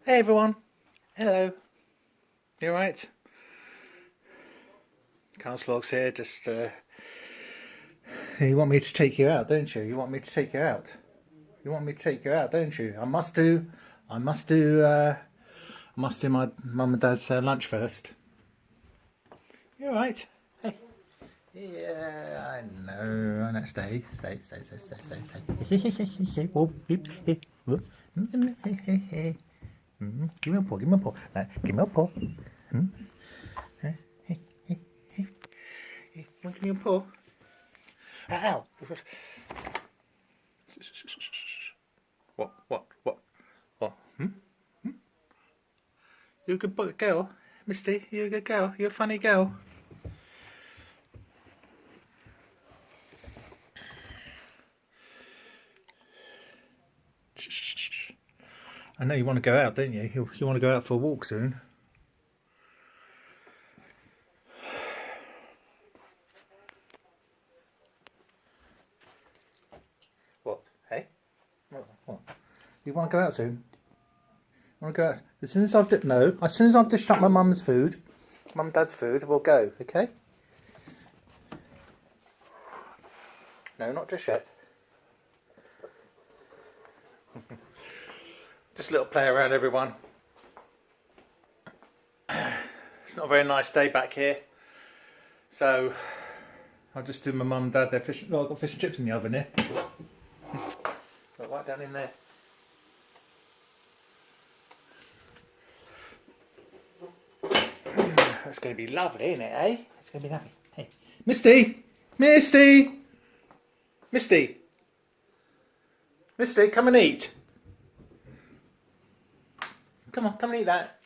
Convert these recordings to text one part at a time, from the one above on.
Hey everyone, hello. You alright? Carl's Vlogs here. Just you want me to take you out, don't you? You want me to take you out. You want me to take you out, don't you? I must do my mum and dad's lunch first. You alright? Hey. Yeah, I know. Stay. Whoa, whoa. Give me a paw. No, give me a paw. Hey. Give me a paw. Ow. What? You're a good girl, Misty. You're a good girl. You're a funny girl. I know you want to go out, don't you? You want to go out for a walk soon. What? Hey? What? You want to go out soon? You want to go out? As soon as I've dished up my mum's food, mum and dad's food, we'll go, okay? No, not just yet. Just a little play around, everyone. It's not a very nice day back here, so I'll just do my mum and dad their fish. Well, I've got fish and chips in the oven here. Right down in there. That's going to be lovely, isn't it, eh? It's going to be lovely. Hey, Misty, come and eat. Come on, come and eat that.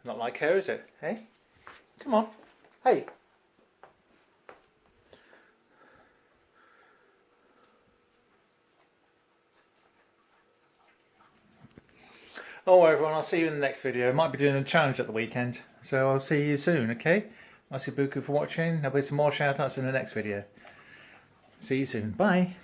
Not like her, is it? Hey? Come on. Hey. Oh, everyone, I'll see you in the next video. I might be doing a challenge at the weekend, so I'll see you soon, okay? Masibuku for watching. There'll be some more shout outs in the next video. See you soon. Bye.